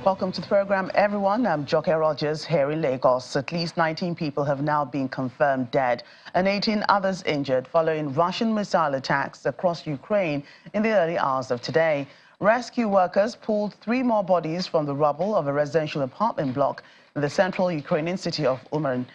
Welcome to the program, everyone. I'm Joke Rogers here in Lagos. At least 19 people have now been confirmed dead and 18 others injured following Russian missile attacks across Ukraine in the early hours of today. Rescue workers pulled 3 more bodies from the rubble of a residential apartment block in the central Ukrainian city of Uman.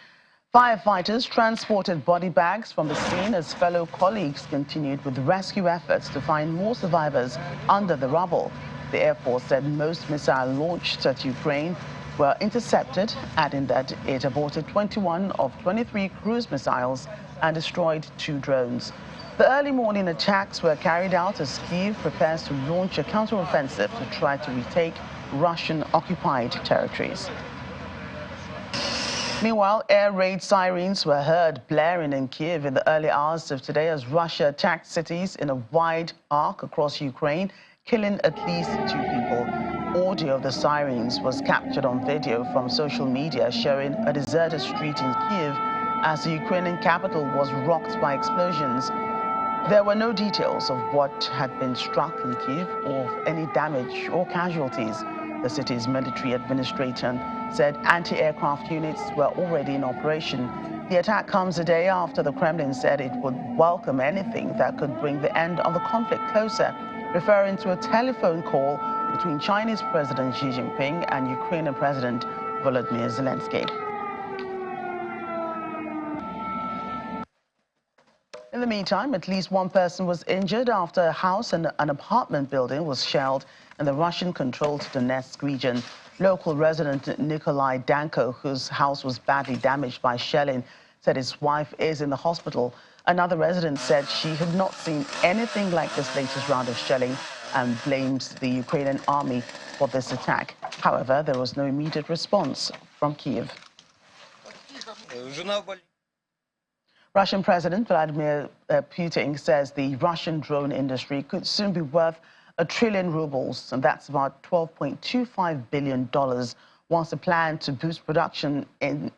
Firefighters transported body bags from the scene as fellow colleagues continued with rescue efforts to find more survivors under the rubble. The Air Force said most missiles launched at Ukraine were intercepted, adding that it aborted 21 of 23 cruise missiles and destroyed 2 drones. The early morning attacks were carried out as Kyiv prepares to launch a counteroffensive to try to retake Russian-occupied territories. Meanwhile, air raid sirens were heard blaring in Kyiv in the early hours of today as Russia attacked cities in a wide arc across Ukraine, killing at least 2 people. Audio of the sirens was captured on video from social media showing a deserted street in Kyiv as the Ukrainian capital was rocked by explosions. There were no details of what had been struck in Kyiv or of any damage or casualties. The city's military administration said anti-aircraft units were already in operation. The attack comes a day after the Kremlin said it would welcome anything that could bring the end of the conflict closer, referring to a telephone call between Chinese President Xi Jinping and Ukrainian President Volodymyr Zelensky. In the meantime, at least 1 person was injured after a house and an apartment building was shelled in the Russian-controlled Donetsk region. Local resident Nikolai Danko, whose house was badly damaged by shelling, said his wife is in the hospital. Another resident said she had not seen anything like this latest round of shelling and blames the Ukrainian army for this attack. However, there was no immediate response from Kyiv. Russian President Vladimir Putin says the Russian drone industry could soon be worth $1 trillion rubles, and that's about $12.25 billion, once a plan to boost production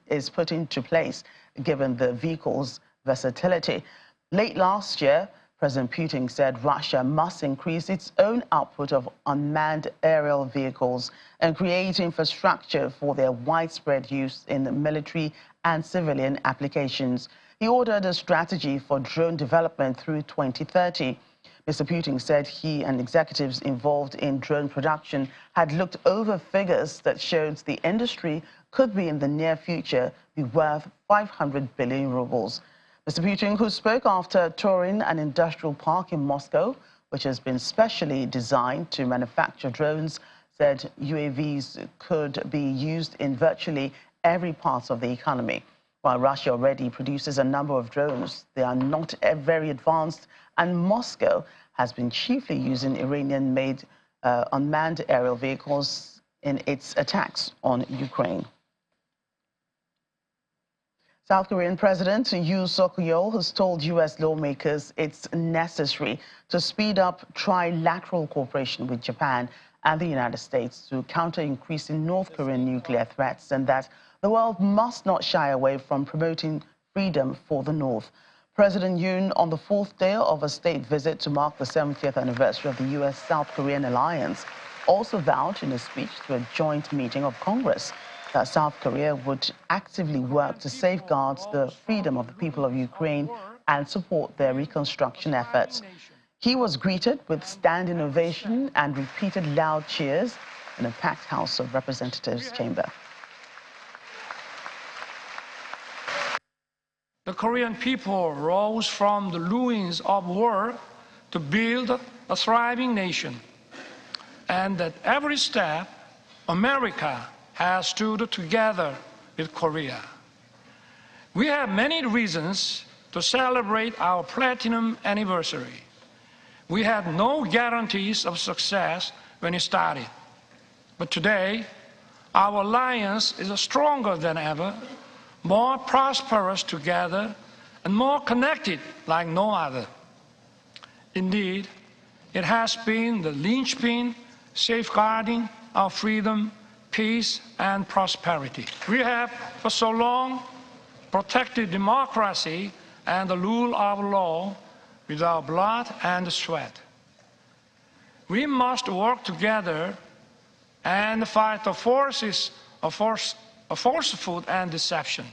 is put into place, given the vehicle's versatility. Late last year, President Putin said Russia must increase its own output of unmanned aerial vehicles and create infrastructure for their widespread use in military and civilian applications. He ordered a strategy for drone development through 2030. Mr. Putin said he and executives involved in drone production had looked over figures that showed the industry could be in the near future be worth 500 billion rubles. Mr. Putin, who spoke after touring an industrial park in Moscow, which has been specially designed to manufacture drones, said UAVs could be used in virtually every part of the economy. While Russia already produces a number of drones, they are not very advanced, and Moscow has been chiefly using Iranian-made unmanned aerial vehicles in its attacks on Ukraine. South Korean President Yoon Suk-yeol has told U.S. lawmakers it's necessary to speed up trilateral cooperation with Japan and the United States to counter increasing North Korean nuclear threats, and that the world must not shy away from promoting freedom for the North. President Yoon, on the 4th day of a state visit to mark the 70th anniversary of the U.S.-South Korean alliance, also vowed in a speech to a joint meeting of Congress that South Korea would actively work to safeguard the freedom of the people of Ukraine and support their reconstruction efforts. He was greeted with standing ovation and repeated loud cheers in a packed House of Representatives chamber. The Korean people rose from the ruins of war to build a thriving nation. And at every step, America has stood together with Korea. We have many reasons to celebrate our platinum anniversary. We had no guarantees of success when it started. But today, our alliance is stronger than ever, more prosperous together, and more connected like no other. Indeed, it has been the linchpin safeguarding our freedom, peace, and prosperity. We have for so long protected democracy and the rule of law with our blood and sweat. We must work together and fight the forces of falsehood and deception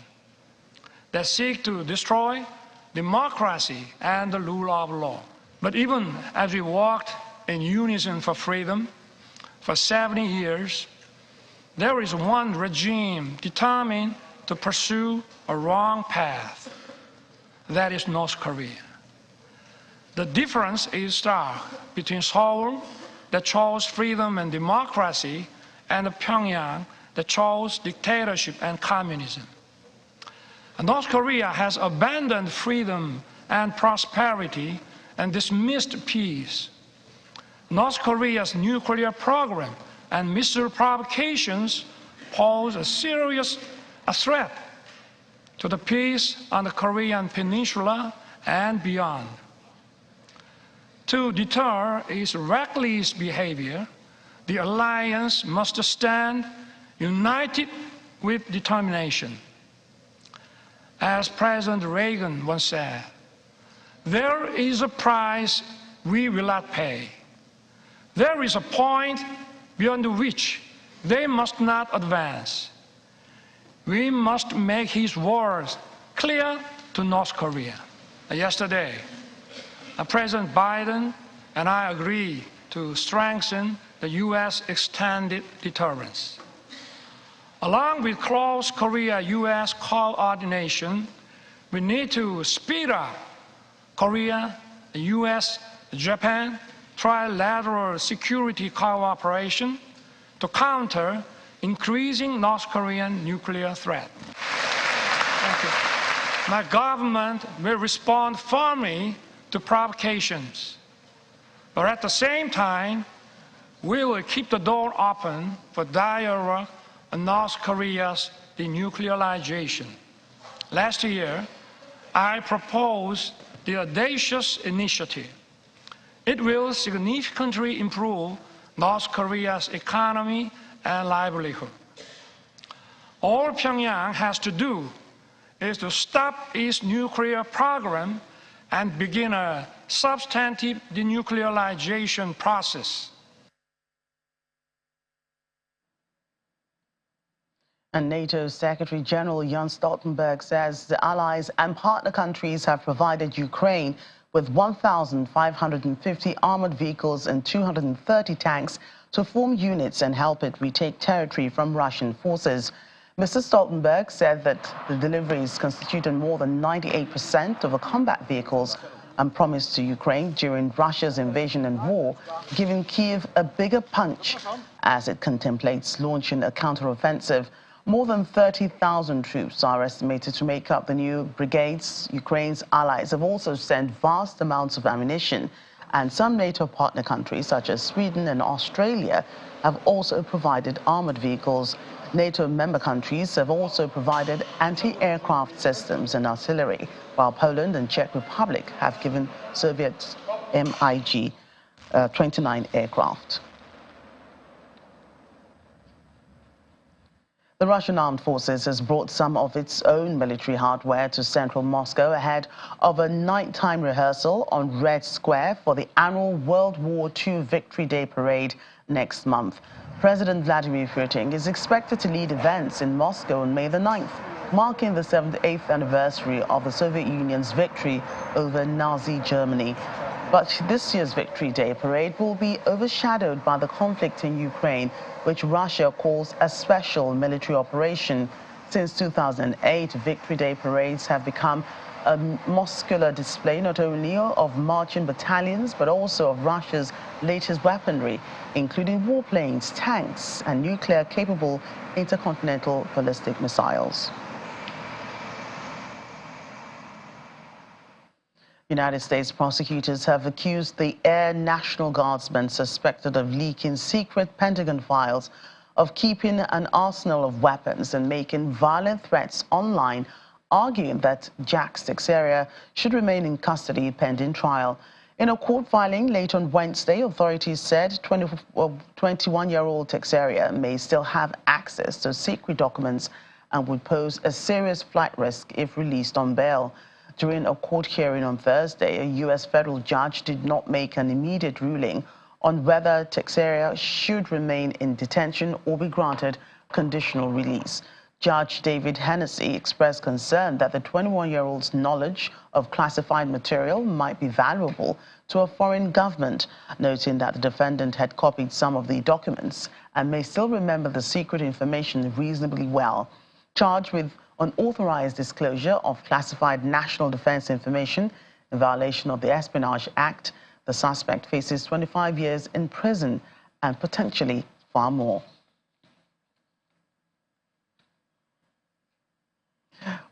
that seek to destroy democracy and the rule of law. But even as we walked in unison for freedom for 70 years, there is one regime determined to pursue a wrong path. That is North Korea. The difference is stark between Seoul, that chose freedom and democracy, and Pyongyang, that chose dictatorship and communism. And North Korea has abandoned freedom and prosperity and dismissed peace. North Korea's nuclear program and missile provocations pose a serious threat to the peace on the Korean peninsula and beyond. To deter its reckless behavior, the alliance must stand united with determination. As President Reagan once said, there is a price we will not pay. There is a point beyond which they must not advance. We must make his words clear to North Korea. Yesterday, President Biden and I agreed to strengthen the U.S. extended deterrence. Along with close Korea-U.S. coordination, we need to speed up Korea, U.S., Japan trilateral security cooperation to counter increasing North Korean nuclear threat. Thank you. My government will respond firmly to provocations, but at the same time, we will keep the door open for dialogue on North Korea's denuclearization. Last year, I proposed the audacious initiative. It will significantly improve North Korea's economy and livelihood. All Pyongyang has to do is to stop its nuclear program and begin a substantive denuclearization process. And NATO Secretary General Jens Stoltenberg says the allies and partner countries have provided Ukraine with 1,550 armored vehicles and 230 tanks to form units and help it retake territory from Russian forces. Mr. Stoltenberg said that the deliveries constituted more than 98% of the combat vehicles and promised to Ukraine during Russia's invasion and war, giving Kyiv a bigger punch as it contemplates launching a counteroffensive. More than 30,000 troops are estimated to make up the new brigades. Ukraine's allies have also sent vast amounts of ammunition, and some NATO partner countries, such as Sweden and Australia, have also provided armored vehicles. NATO member countries have also provided anti-aircraft systems and artillery, while Poland and Czech Republic have given Soviet MiG-29 aircraft. The Russian Armed Forces has brought some of its own military hardware to central Moscow ahead of a nighttime rehearsal on Red Square for the annual World War II Victory Day parade next month. President Vladimir Putin is expected to lead events in Moscow on May the 9th, marking the 78th anniversary of the Soviet Union's victory over Nazi Germany. But this year's Victory Day parade will be overshadowed by the conflict in Ukraine, which Russia calls a special military operation. Since 2008, Victory Day parades have become a muscular display not only of marching battalions, but also of Russia's latest weaponry, including warplanes, tanks, and nuclear-capable intercontinental ballistic missiles. United States prosecutors have accused the Air National Guardsman suspected of leaking secret Pentagon files of keeping an arsenal of weapons and making violent threats online, arguing that Jack Teixeira should remain in custody pending trial. In a court filing late on Wednesday, authorities said 21-year-old Teixeira may still have access to secret documents and would pose a serious flight risk if released on bail. During a court hearing on Thursday, a U.S. federal judge did not make an immediate ruling on whether Teixeira should remain in detention or be granted conditional release. Judge David Hennessy expressed concern that the 21-year-old's knowledge of classified material might be valuable to a foreign government, noting that the defendant had copied some of the documents and may still remember the secret information reasonably well. Charged with unauthorized disclosure of classified national defense information in violation of the Espionage Act, the suspect faces 25 years in prison and potentially far more.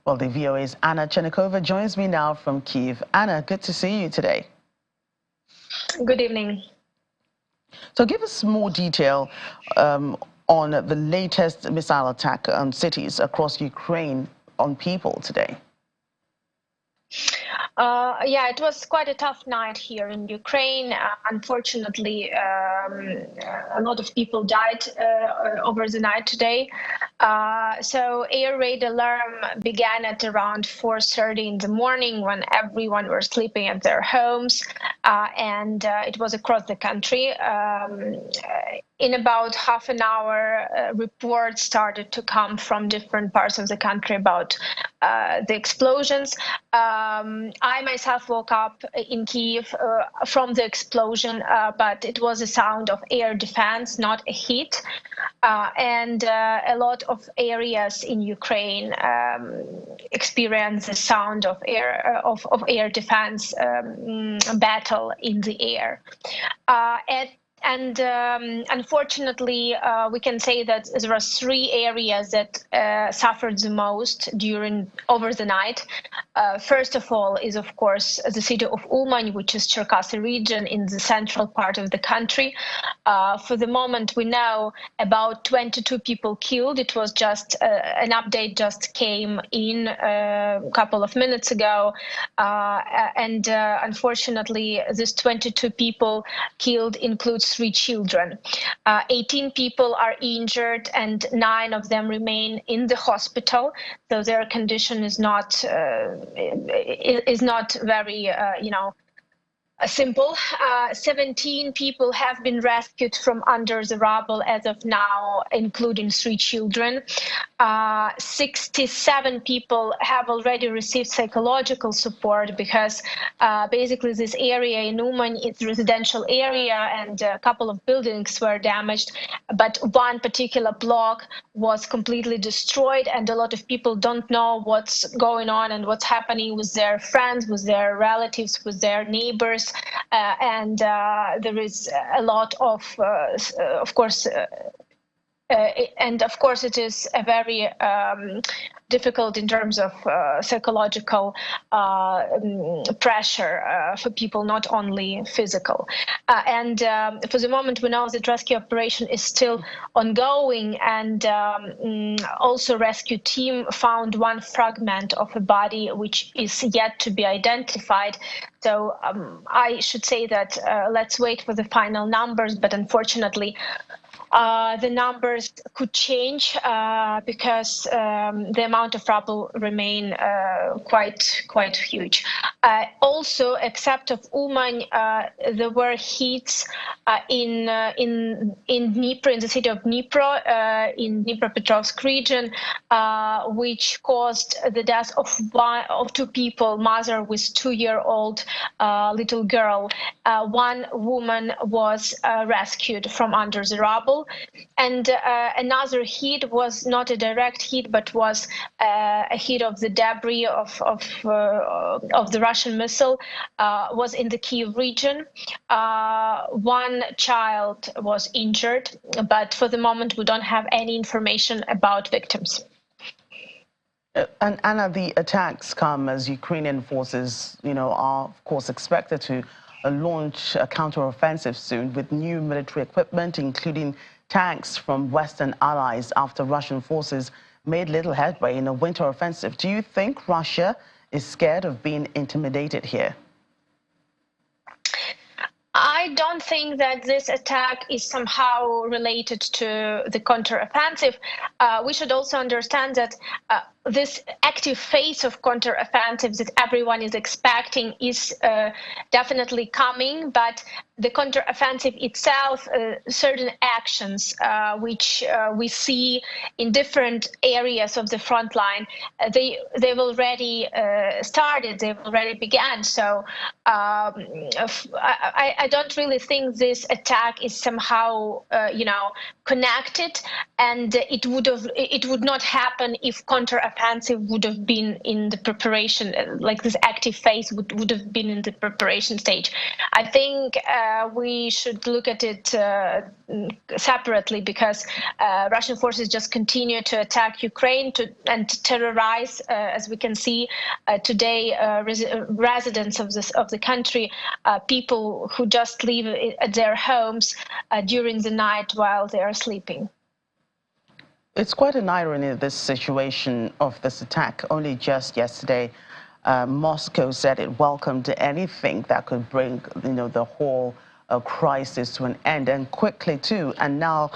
Well, the VOA's Anna Chernikova joins me now from Kyiv. Anna, good to see you today. Good evening. So give us more detail on the latest missile attack on cities across Ukraine on people today. Yeah, it was quite a tough night here in Ukraine. Unfortunately, a lot of people died over the night today. So air raid alarm began at around 4:30 in the morning when everyone was sleeping at their homes, and it was across the country. In about half an hour, reports started to come from different parts of the country about the explosions. I myself woke up in Kyiv from the explosion, but it was a sound of air defense, not a hit. And a lot of areas in Ukraine experience the sound of air defense battle in the air. And unfortunately, we can say that there are three areas that suffered the most over the night. First of all is, of course, the city of Uman, which is Cherkasy region in the central part of the country. For the moment, we know about 22 people killed. It was just an update just came in a couple of minutes ago. And unfortunately, these 22 people killed includes 3 children. 18 people are injured and 9 of them remain in the hospital. So their condition is not very, simple. 17 people have been rescued from under the rubble as of now, including 3 children. 67 people have already received psychological support because basically this area in Uman is a residential area and a couple of buildings were damaged, but one particular block was completely destroyed and a lot of people don't know what's going on and what's happening with their friends, with their relatives, with their neighbors. And there is a lot of course, and of course it is a very difficult in terms of psychological pressure for people, not only physical. And for the moment, we know that rescue operation is still ongoing, and also rescue team found one fragment of a body which is yet to be identified. So I should say that let's wait for the final numbers, but unfortunately, the numbers could change because the amount of rubble remain quite huge. Also, except of Uman, there were hits in Dnipro, in the city of Dnipro, in Dnipropetrovsk region, which caused the death of 2 people, mother with 2-year-old little girl. One woman was rescued from under the rubble. And another hit was not a direct hit, but was a hit of the debris of the Russian missile, was in the Kyiv region. 1 child was injured, but for the moment we don't have any information about victims. And Anna, the attacks come as Ukrainian forces, are of course expected to launch a counteroffensive soon with new military equipment, including tanks from Western allies after Russian forces made little headway in a winter offensive. Do you think Russia is scared of being intimidated here? I don't think that this attack is somehow related to the counteroffensive. We should also understand that this active phase of counteroffensive that everyone is expecting is definitely coming, but the counteroffensive itself, certain actions which we see in different areas of the front line, they've already started, they've already began. So I don't really think this attack is somehow connected, and it would not happen if counteroffensive would have been in the preparation, like this active phase would have been in the preparation stage. I think we should look at it separately, because Russian forces just continue to attack Ukraine and to terrorize, as we can see today, residents of the country, people who just live at their homes during the night while they are sleeping. It's quite an irony, this situation of this attack. Only just yesterday, Moscow said it welcomed anything that could bring, the whole crisis to an end, and quickly too. And now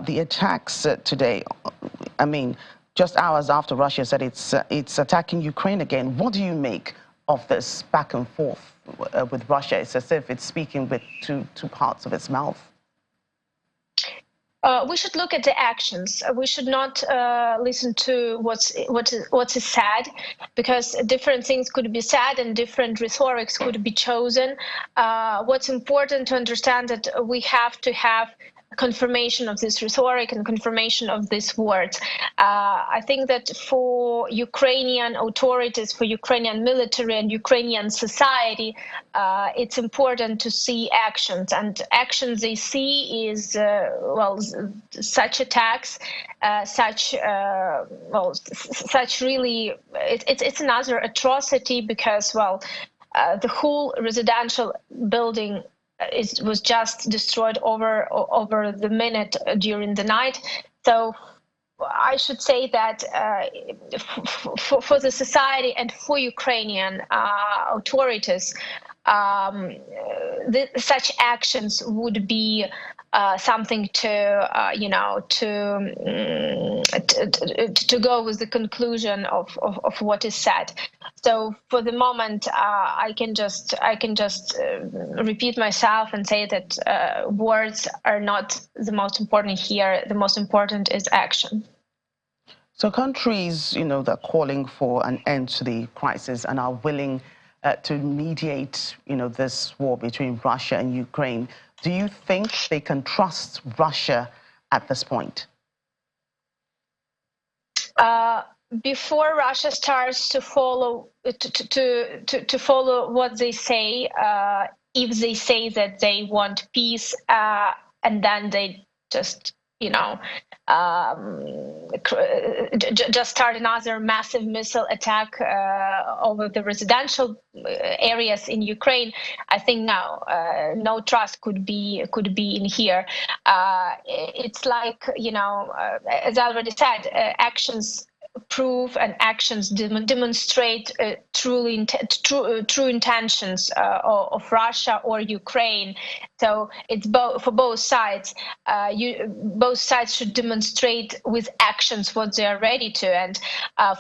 the attacks today, I mean, just hours after Russia said it's attacking Ukraine again. What do you make of this back and forth with Russia? It's as if it's speaking with two parts of its mouth. We should look at the actions. We should not listen to what is said, because different things could be said and different rhetorics could be chosen. What's important to understand that we have to have confirmation of this rhetoric and confirmation of these words. I think that for Ukrainian authorities, for Ukrainian military and Ukrainian society, it's important to see actions, and actions they see is such attacks, such really it's another atrocity, because the whole residential building was just destroyed over the minute during the night. So I should say that for the society and for Ukrainian authorities, such actions would be something to go with the conclusion of what is said. So for the moment, I can just repeat myself and say that words are not the most important here. The most important is action. So countries, that are calling for an end to the crisis and are willing to mediate, this war between Russia and Ukraine. Do you think they can trust Russia at this point? Before Russia starts to follow what they say, if they say that they want peace, and then they just just start another massive missile attack over the residential areas in Ukraine, I think no trust could be in here. It's like, as I already said, actions prove and actions demonstrate true intentions of Russia or Ukraine. So it's for both sides. Both sides should demonstrate with actions what they are ready to. And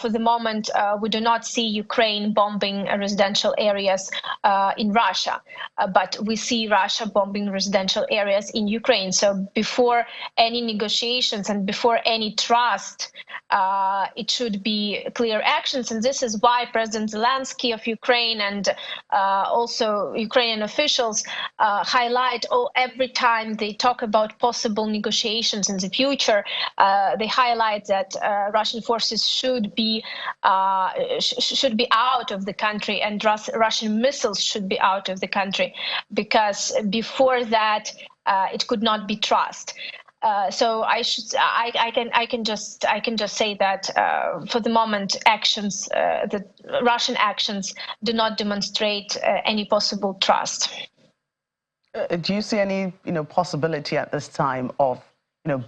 for the moment, we do not see Ukraine bombing residential areas in Russia, but we see Russia bombing residential areas in Ukraine. So before any negotiations and before any trust, it should be clear actions. And this is why President Zelensky of Ukraine and also Ukrainian officials highlight every time they talk about possible negotiations in the future, they highlight that Russian forces should be out of the country, and Russian missiles should be out of the country, because before that it could not be trust. So I can just say that for the moment, actions, the Russian actions, do not demonstrate any possible trust. Do you see any possibility at this time of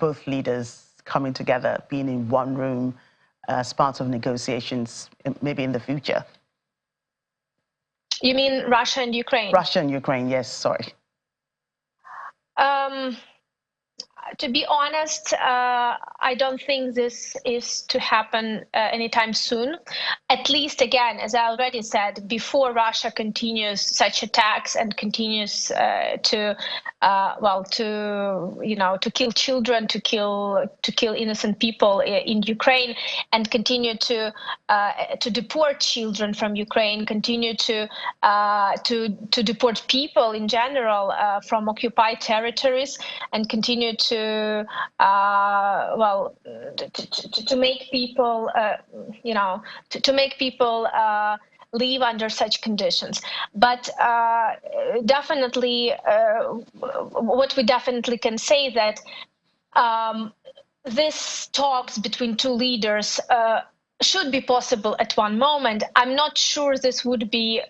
both leaders coming together, being in one room as part of negotiations, maybe in the future? You mean Russia and Ukraine? Russia and Ukraine, yes. Sorry. To be honest, I don't think this is to happen anytime soon. At least, again, as I already said, before Russia continues such attacks and continues to kill children, to kill innocent people in Ukraine, and continue to deport children from Ukraine, continue to deport people in general from occupied territories, and continue to make people live under such conditions. But definitely, what we definitely can say that this talks between two leaders should be possible at one moment. I'm not sure this would be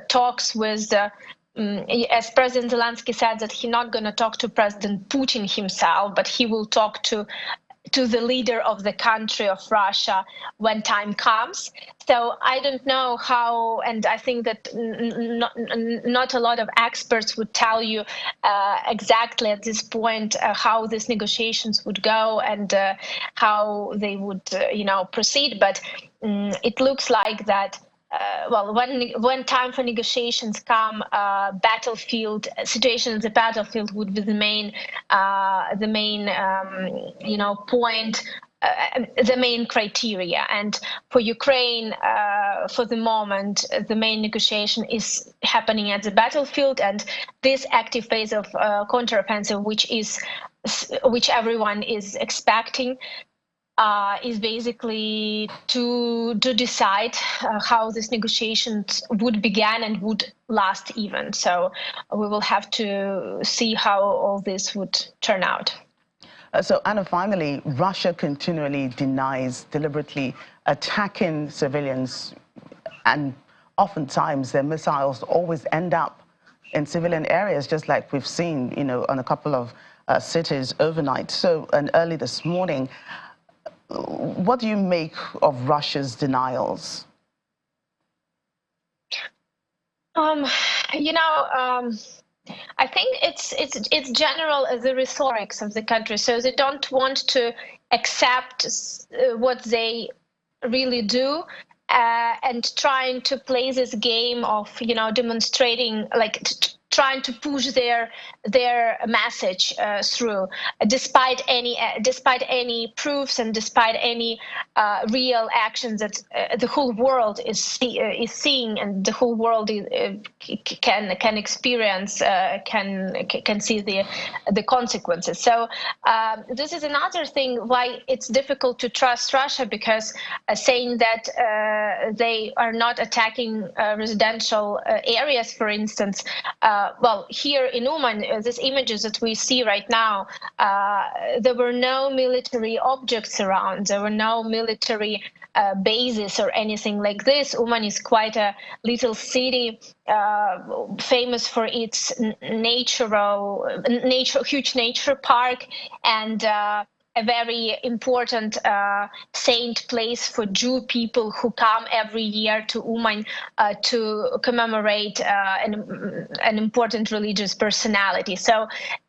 talks with, as President Zelensky said, that he's not going to talk to President Putin himself, but he will talk to the leader of the country of Russia when time comes. So I don't know how, and I think that not a lot of experts would tell you exactly at this point how these negotiations would go and how they would, proceed. But it looks like that. When time for negotiations come, situation at the battlefield would be the main point, the main criteria. And for Ukraine, for the moment, the main negotiation is happening at the battlefield, and this active phase of counteroffensive, which everyone is expecting, is basically to decide how these negotiations would begin and would last even. So we will have to see how all this would turn out. So, Anna, finally, Russia continually denies deliberately attacking civilians, and oftentimes their missiles always end up in civilian areas, just like we've seen, on a couple of cities overnight. So, and early this morning, what do you make of Russia's denials? I think it's general the rhetorics of the country. So they don't want to accept what they really do, and trying to play this game of demonstrating, trying to push their message through, despite any proofs and despite any real actions that the whole world is seeing, and the whole world can experience, can see the consequences. So this is another thing why it's difficult to trust Russia, because saying that they are not attacking residential areas, for instance. Here in Uman, these images that we see right now, there were no military objects around. There were no military bases or anything like this. Uman is quite a little city, famous for its huge nature park, and a very important saint place for Jew people who come every year to Uman to commemorate an important religious personality. So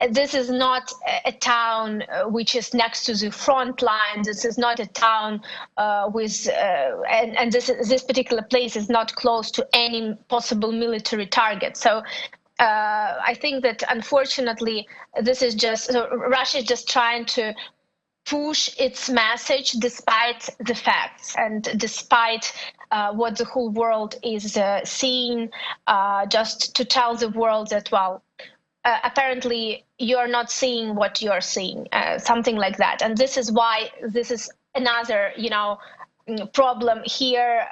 this is not a town which is next to the front line. This is not a town and this particular place is not close to any possible military target. So I think that unfortunately this is Russia is just trying to push its message despite the facts and despite what the whole world is seeing, just to tell the world that, apparently you're not seeing what you're seeing, something like that. And this is why this is another, problem here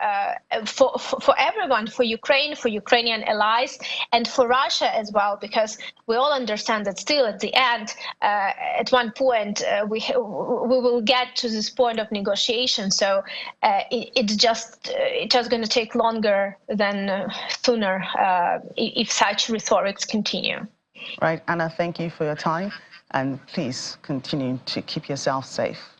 for everyone, for Ukraine, for Ukrainian allies, and for Russia as well, because we all understand that still at the end, at one point, we will get to this point of negotiation. So it's just going to take longer than sooner if such rhetorics continue. Right, Anna, thank you for your time, and please continue to keep yourself safe.